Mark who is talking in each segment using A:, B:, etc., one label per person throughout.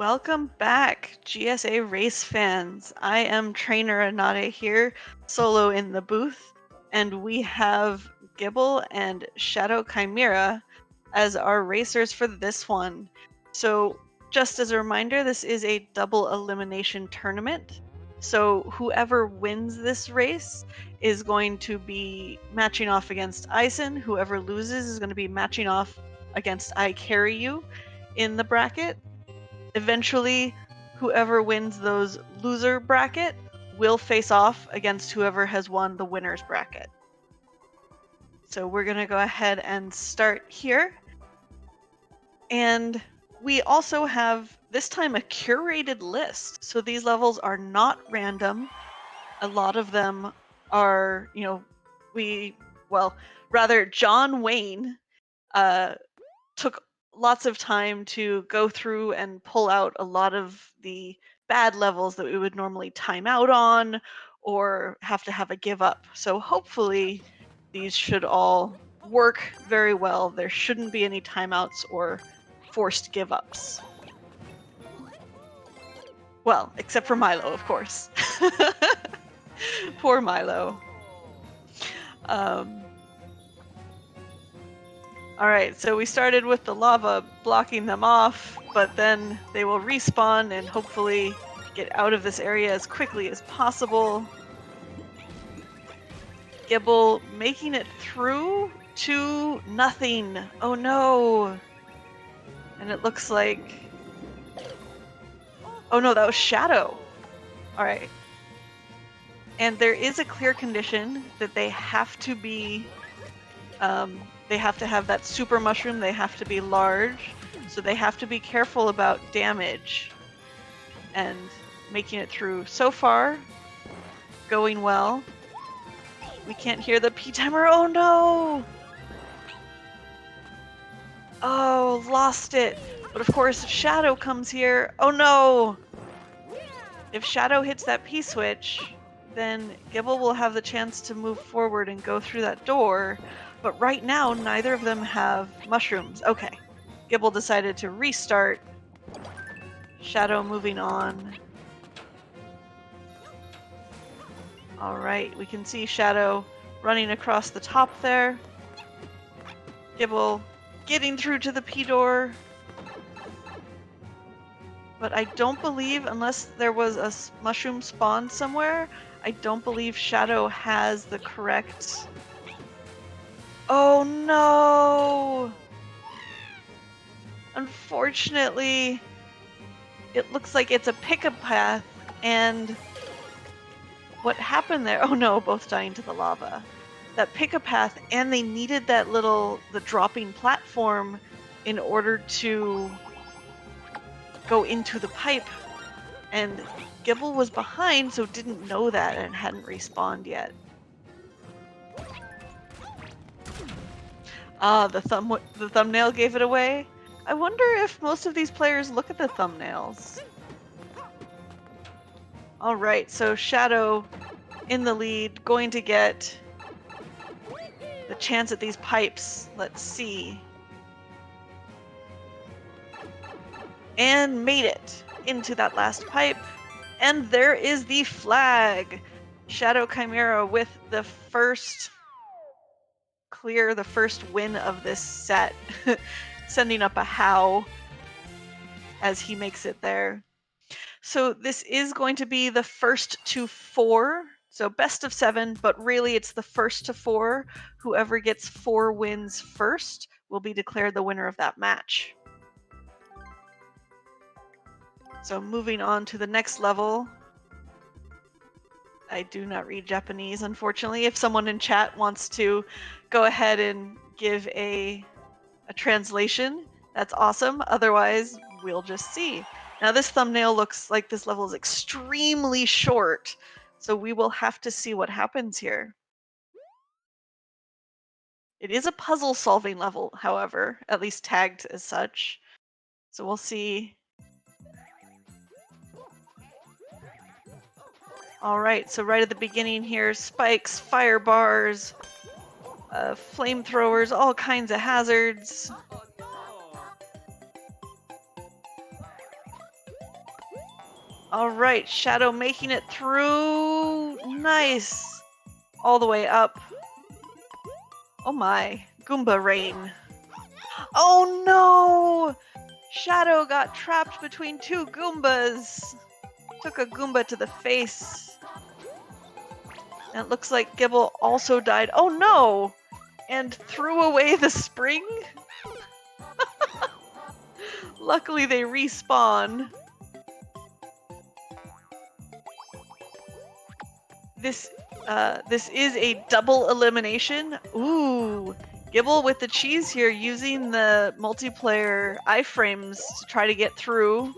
A: Welcome back, GSA race fans. I am Trainer Anade here, solo in the booth, and we have Gibble and Shadow Chimera as our racers for this one. So, just as a reminder, this is a double elimination tournament. So, whoever wins this race is going to be matching off against Ison. Whoever loses is going to be matching off against I Carry You in the bracket. Eventually, whoever wins those loser bracket will face off against whoever has won the winner's bracket. So we're going to go ahead and start here. And we also have, this time, a curated list. So these levels are not random. A lot of them are, John Wayne took lots of time to go through and pull out a lot of the bad levels that we would normally time out on or have to have a give up. So hopefully these should all work very well. There shouldn't be any timeouts or forced give ups. Well, except for Milo, of course. Poor Milo. Alright, so we started with the lava blocking them off, but then they will respawn and hopefully get out of this area as quickly as possible. Gibble making it through to nothing. Oh no! And it looks like... Oh no, that was Shadow! Alright. And there is a clear condition that they have to be... they have to have that super mushroom, they have to be large, so they have to be careful about damage and making it through. So far, going well. We can't hear the P-timer, oh no! Oh, lost it. But of course, if Shadow comes here, oh no! If Shadow hits that P-switch, then Gibble will have the chance to move forward and go through that door. But right now, neither of them have mushrooms. Okay. Gibble decided to restart. Shadow moving on. Alright, we can see Shadow running across the top there. Gibble getting through to the P door. But I don't believe, unless there was a mushroom spawn somewhere, I don't believe Shadow has the correct... Oh no! Unfortunately, it looks like it's a pickup path, and what happened there? Oh no, both dying to the lava. That pickup path, and they needed that the dropping platform in order to go into the pipe, and Gibble was behind, so didn't know that and hadn't respawned yet. Ah, the thumbnail gave it away. I wonder if most of these players look at the thumbnails. Alright, so Shadow in the lead, going to get the chance at these pipes. Let's see. And made it into that last pipe. And there is the flag! Shadow Chimera with the first clear, the first win of this set. Sending up a howl as he makes it there. So this is going to be the first to 4. So best of 7, but really it's the first to 4. Whoever gets 4 wins first will be declared the winner of that match. So moving on to the next level. I do not read Japanese, unfortunately. If someone in chat wants to go ahead and give a translation, that's awesome. Otherwise, we'll just see. Now this thumbnail looks like this level is extremely short, so we will have to see what happens here. It is a puzzle-solving level, however, at least tagged as such. So we'll see. Alright, so right at the beginning here, spikes, fire bars, flamethrowers, all kinds of hazards. All right, Shadow making it through. Nice. All the way up. Oh my, Goomba rain. Oh no! Shadow got trapped between two Goombas. Took a Goomba to the face. And it looks like Gibble also died. Oh no! And threw away the spring? Luckily they respawn. This is a double elimination. Ooh, Gibble with the cheese here, using the multiplayer iframes to try to get through.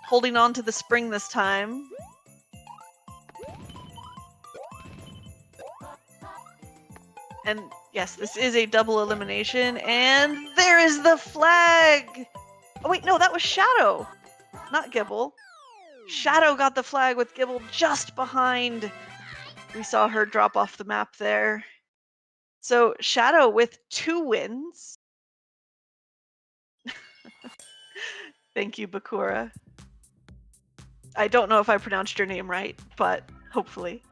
A: Holding on to the spring this time. And yes, this is a double elimination. And there is the flag! Oh wait, no, that was Shadow, not Gibble. Shadow got the flag with Gibble just behind. We saw her drop off the map there. So Shadow with 2 wins. Thank you, Bakura. I don't know if I pronounced your name right, but hopefully.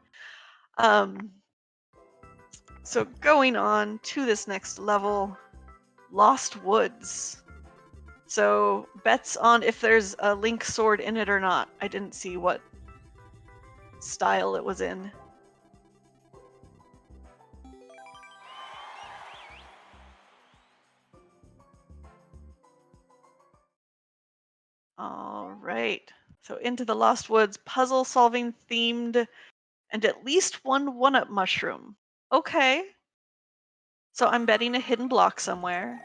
A: So going on to this next level, Lost Woods. So bets on if there's a Link sword in it or not. I didn't see what style it was in. All right. So into the Lost Woods, puzzle solving themed, and at least one one-up mushroom. Okay. So I'm betting a hidden block somewhere.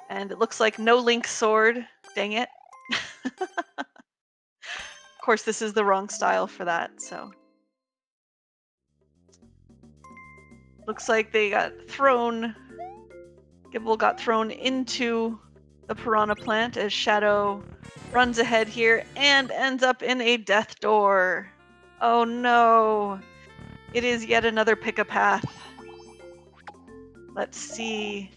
A: And it looks like no Link sword. Dang it. Of course, this is the wrong style for that, so. Looks like they got thrown. Gibble got thrown into the piranha plant as Shadow runs ahead here and ends up in a death door. Oh no. It is yet another pick a path. Let's see.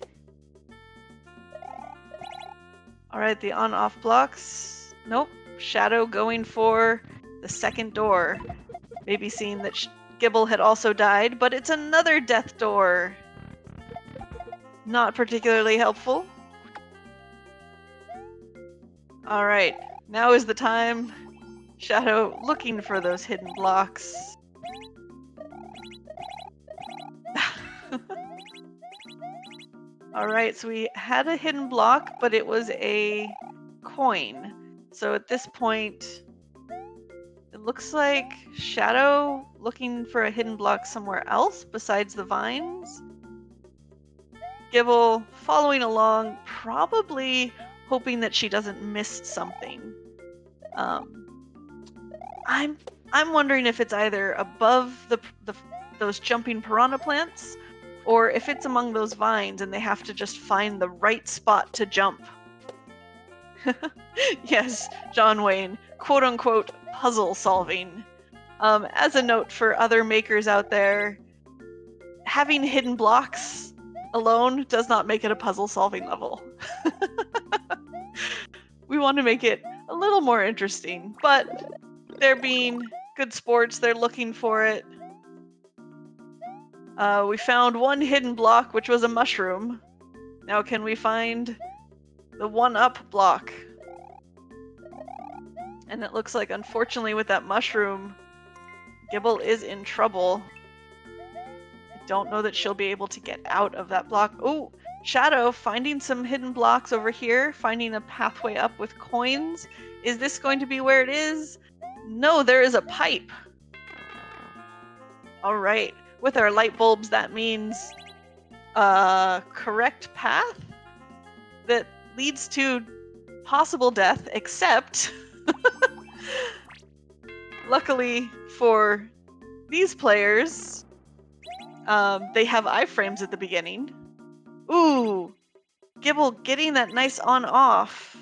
A: All right, the on-off blocks. Nope. Shadow going for the second door. Maybe seeing that Gibble had also died, but it's another death door. Not particularly helpful. All right, now is the time. Shadow looking for those hidden blocks. All right, so we had a hidden block, but it was a coin. So at this point, it looks like Shadow looking for a hidden block somewhere else besides the vines. Gibble following along, probably hoping that she doesn't miss something. I'm wondering if it's either above those jumping piranha plants, or if it's among those vines and they have to just find the right spot to jump. Yes, John Wayne, quote unquote puzzle solving. As a note for other makers out there, having hidden blocks alone does not make it a puzzle solving level. We want to make it a little more interesting, but they're being good sports, they're looking for it. We found one hidden block, which was a mushroom. Now can we find the one-up block? And it looks like, unfortunately, with that mushroom, Gibble is in trouble. I don't know that she'll be able to get out of that block. Oh, Shadow finding some hidden blocks over here, finding a pathway up with coins. Is this going to be where it is? No, there is a pipe. All right. With our light bulbs, that means a correct path that leads to possible death, except luckily for these players, they have iframes at the beginning. Ooh, Gibble getting that nice on-off.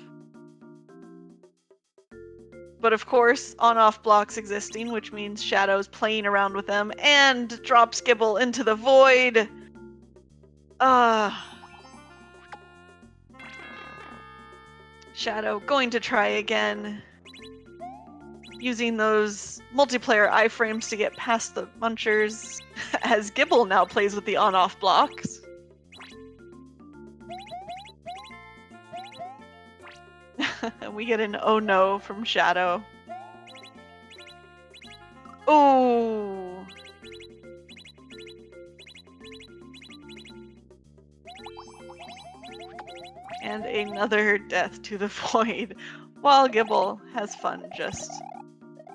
A: But of course, on-off blocks existing, which means Shadow's playing around with them and drops Gibble into the void. Shadow going to try again. using those multiplayer iframes to get past the munchers as Gibble now plays with the on-off blocks. And we get an oh no from Shadow. Oh! And another death to the void, while Gibble has fun just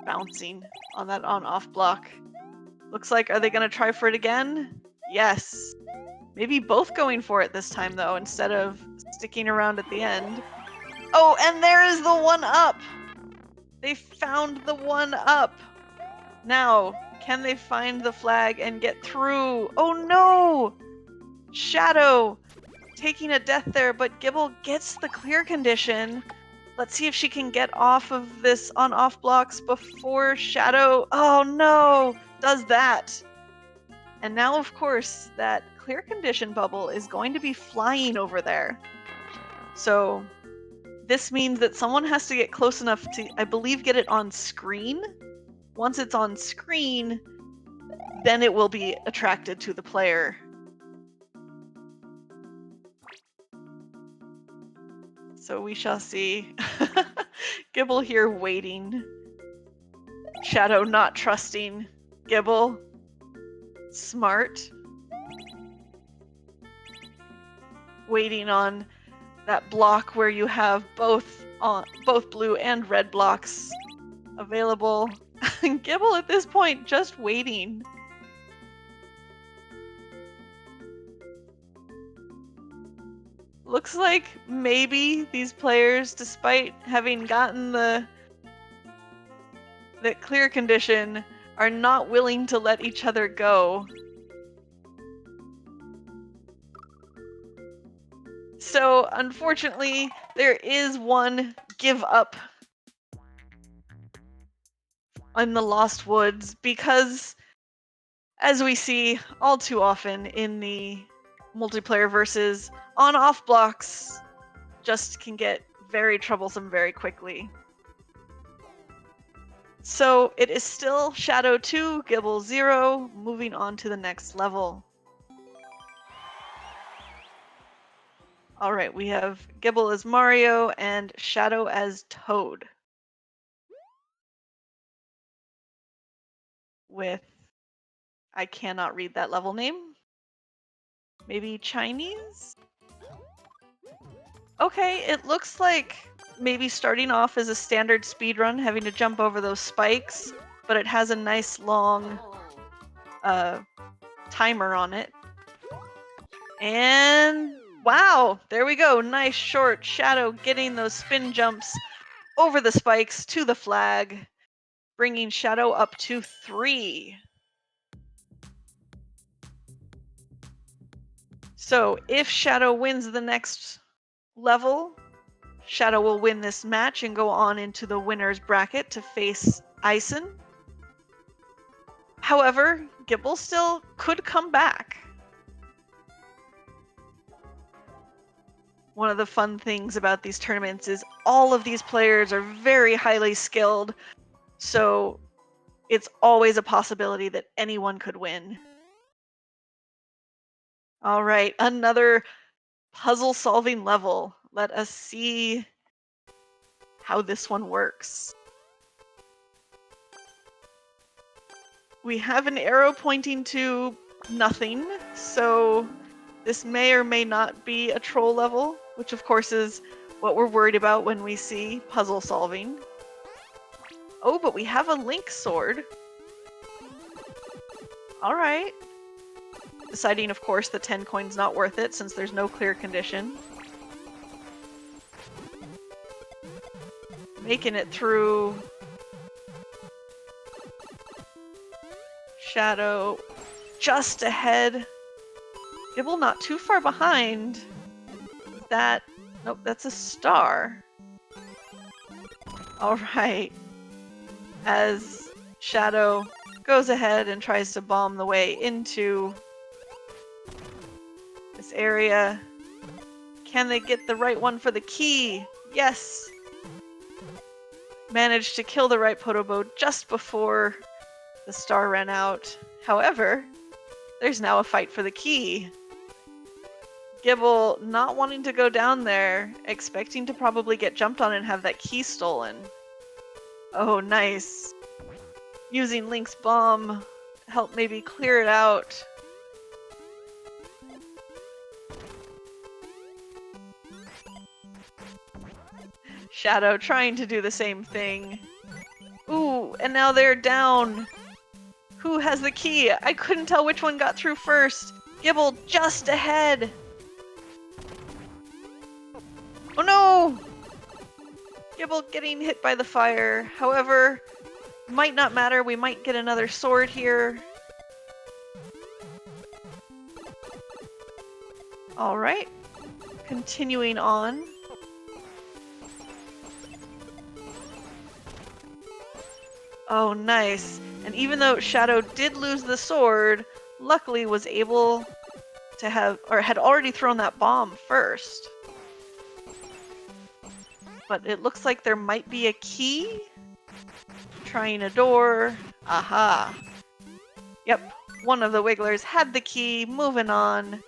A: bouncing on that on-off block. Looks like, are they gonna try for it again? Yes. Maybe both going for it this time though, instead of sticking around at the end. Oh, and there is the 1-up! They found the 1-up! Now, can they find the flag and get through? Oh no! Shadow taking a death there, but Gibble gets the clear condition. Let's see if she can get off of this on-off blocks before Shadow. Oh no! Does that. And now, of course, that clear condition bubble is going to be flying over there. So this means that someone has to get close enough to, I believe, get it on screen. Once it's on screen, then it will be attracted to the player. So we shall see. Gibble here waiting. Shadow not trusting. Gibble. Smart. Waiting on that block where you have both blue and red blocks available. Gibble at this point just waiting. Looks like maybe these players, despite having gotten the clear condition, are not willing to let each other go. So, unfortunately, there is one give up in the Lost Woods because, as we see all too often in the multiplayer versus, on-off blocks just can get very troublesome very quickly. So it is still Shadow 2, Gibble 0, moving on to the next level. Alright, we have Gibble as Mario and Shadow as Toad. With, I cannot read that level name. Maybe Chinese? Okay, it looks like maybe starting off as a standard speedrun, having to jump over those spikes, but it has a nice long timer on it. And wow, there we go. Nice short Shadow getting those spin jumps over the spikes to the flag, bringing Shadow up to 3. So if Shadow wins the next level, Shadow will win this match and go on into the winner's bracket to face Ison. However, Gibble still could come back. One of the fun things about these tournaments is all of these players are very highly skilled, so it's always a possibility that anyone could win. All right, another puzzle-solving level. Let us see how this one works. We have an arrow pointing to nothing, so this may or may not be a troll level, which of course is what we're worried about when we see puzzle solving. Oh, but we have a Link sword. Alright. Deciding, of course, the 10 coin's not worth it since there's no clear condition. Making it through. Shadow just ahead. Gibble not too far behind. That, nope, that's a star. Alright. As Shadow goes ahead and tries to bomb the way into this area. Can they get the right one for the key? Yes! managed to kill the right Podobo just before the star ran out. However, there's now a fight for the key. Gibble not wanting to go down there, expecting to probably get jumped on and have that key stolen. Oh, nice. Using Link's bomb to help maybe clear it out. Shadow trying to do the same thing. Ooh, and now they're down. Who has the key? I couldn't tell which one got through first. Gibble just ahead. Oh no! Gibble getting hit by the fire. However, might not matter. We might get another sword here. Alright. Continuing on. Oh, nice. And even though Shadow did lose the sword, luckily was able to have, or had already thrown that bomb first. But it looks like there might be a key. Trying a door. Aha. Yep, one of the Wigglers had the key, moving on.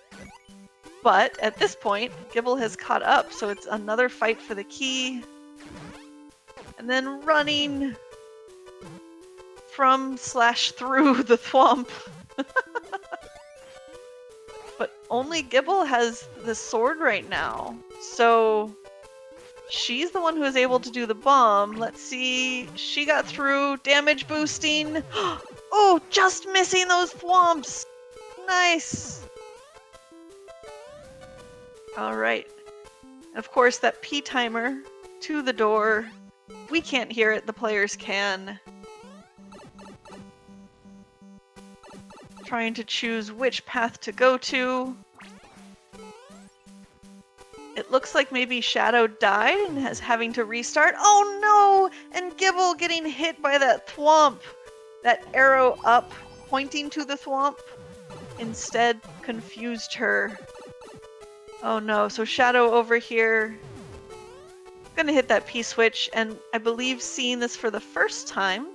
A: But at this point, Gibble has caught up, so it's another fight for the key. And then running from/through the thwomp. But only Gibble has the sword right now. So she's the one who is able to do the bomb. Let's see. She got through. Damage boosting. Oh, just missing those thwomps. Nice. Alright. Of course, that P timer to the door. We can't hear it. The players can. Trying to choose which path to go to. It looks like maybe Shadow died and is having to restart. Oh no! And Gibble getting hit by that thwomp. That arrow up pointing to the thwomp instead confused her. Oh no, so Shadow over here. Gonna hit that P-switch, and I believe seeing this for the first time.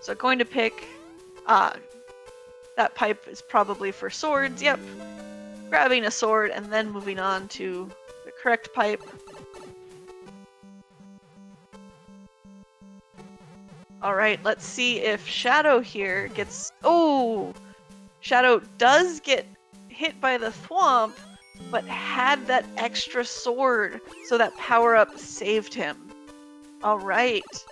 A: So going to pick, that pipe is probably for swords, yep. Grabbing a sword and then moving on to the correct pipe. Alright, let's see if Shadow here gets, oh! Shadow does get hit by the thwomp, but had that extra sword, so that power-up saved him. Alright.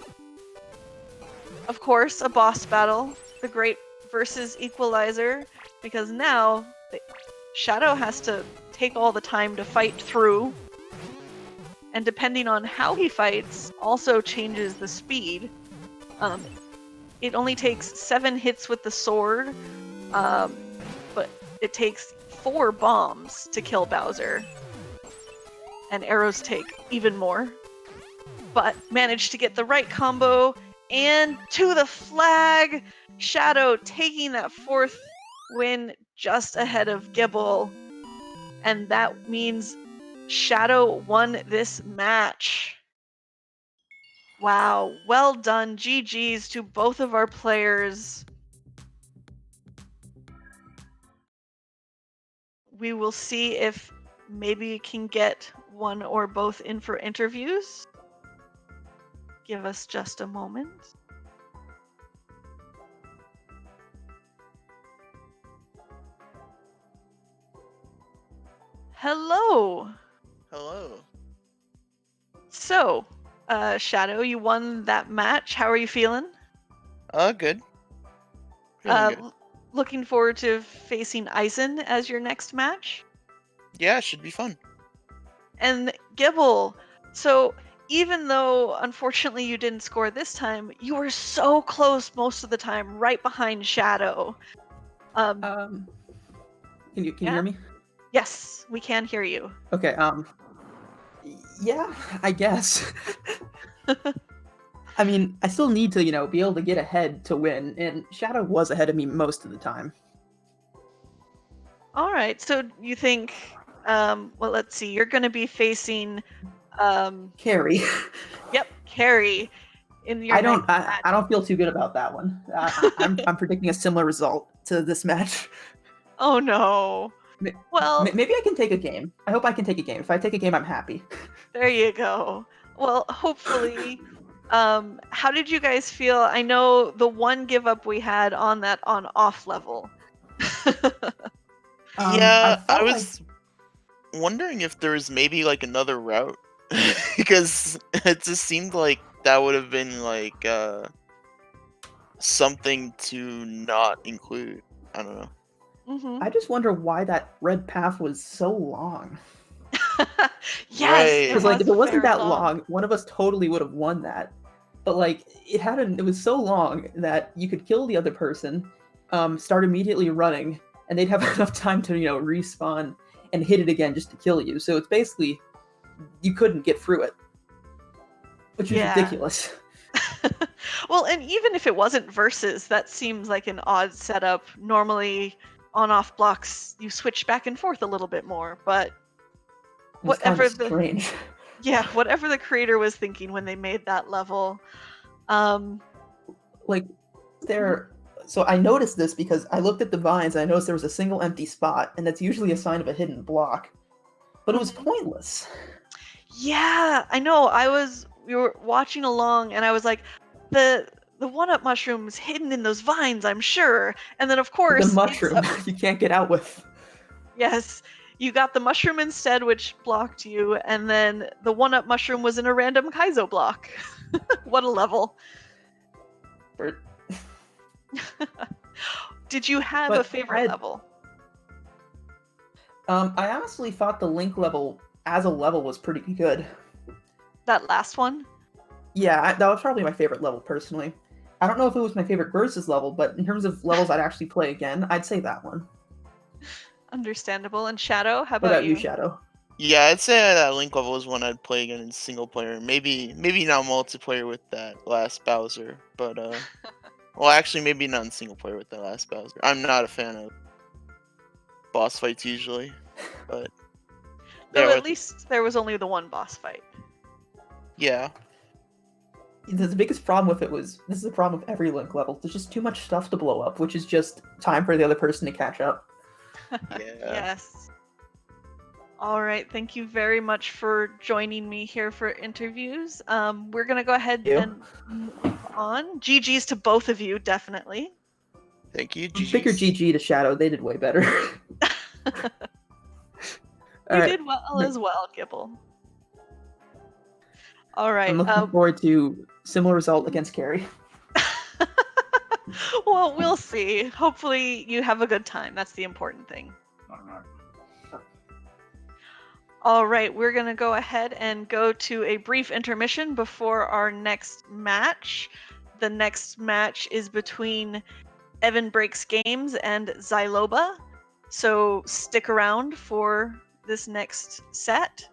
A: Of course, a boss battle, the Great versus Equalizer, because now Shadow has to take all the time to fight through, and depending on how he fights, also changes the speed. It only takes 7 hits with the sword, but it takes 4 bombs to kill Bowser, and arrows take even more. But managed to get the right combo, and to the flag! Shadow taking that 4th win just ahead of Gibble. And that means Shadow won this match. Wow, well done. GG's to both of our players. We will see if maybe you can get one or both in for interviews. Give us just a moment. Hello.
B: Hello.
A: So, Shadow, you won that match. How are you feeling?
B: Good. Feeling good.
A: Looking forward to facing Eisen as your next match.
B: Yeah, it should be fun.
A: And Gibble, so even though unfortunately you didn't score this time, you were so close most of the time, right behind Shadow.
C: Can you hear me?
A: Yes, we can hear you.
C: Okay, yeah, I guess. I mean, I still need to, be able to get ahead to win, and Shadow was ahead of me most of the time.
A: All right, so you think, well, let's see, you're going to be facing
C: Carrie.
A: Yep, Carrie. In your
C: I don't.
A: next match.
C: I don't feel too good about that one. I'm predicting a similar result to this match.
A: Oh no. Well,
C: Maybe I can take a game. I hope I can take a game. If I take a game, I'm happy.
A: there you go. Well, hopefully. How did you guys feel? I know the one give up we had on that on-off level.
B: Yeah, I
C: felt
B: was wondering if there was maybe like another route because it just seemed like that would have been like something to not include. I don't know.
A: Mm-hmm.
C: I just wonder why that red path was so long.
A: Yes,
B: Right.
A: it
C: Because like,
A: was
C: if it wasn't
A: very
C: that long, one of us totally would have won that. But like, it was so long that you could kill the other person, start immediately running, and they'd have enough time to respawn and hit it again just to kill you. So it's basically you couldn't get through it, which is
A: Yeah.
C: ridiculous.
A: Well, and even if it wasn't versus, that seems like an odd setup. Normally, on-off blocks, you switch back and forth a little bit more, but
C: It's kind
A: whatever
C: of strange.
A: whatever the creator was thinking when they made that level.
C: Like there so I noticed this because I looked at the vines and I noticed there was a single empty spot, and that's usually a sign of a hidden block. But it was pointless.
A: Yeah, I know. We were watching along and I was like, the one-up mushroom's hidden in those vines, I'm sure. And then of course,
C: The mushroom you can't get out with.
A: yes, you got the mushroom instead, which blocked you, and then the one-up mushroom was in a random Kaizo block. What a level. Did you have a favorite level?
C: I honestly thought the Link level as a level was pretty good.
A: That last one?
C: Yeah, that was probably my favorite level personally. I don't know if it was my favorite versus level, but in terms of levels I'd actually play again, I'd say that one.
A: Understandable. And Shadow, how
C: What
A: about you?
C: Shadow?
B: Yeah, I'd say that Link level is one I'd play again in single player. Maybe not multiplayer with that last Bowser, but well, actually, maybe not in single player with that last Bowser. I'm not a fan of boss fights usually, but
A: Though at least there was only the one boss fight.
B: yeah.
C: The biggest problem with it was, this is the problem with every Link level, there's just too much stuff to blow up, which is just time for the other person to catch up.
B: Yeah.
A: Yes. All right, thank you very much for joining me here for interviews. We're gonna go ahead and move on. GG's to both of you, definitely.
B: Thank you.
C: Bigger GG to Shadow, they did way better.
A: You did well as well, Gibble. All right.
C: I'm looking forward to similar result against Carrie.
A: Well, we'll see. Hopefully you have a good time. That's the important thing. All right, we're going to go ahead and go to a brief intermission before our next match. The next match is between Evan Breaks Games and Zyloba. So stick around for this next set.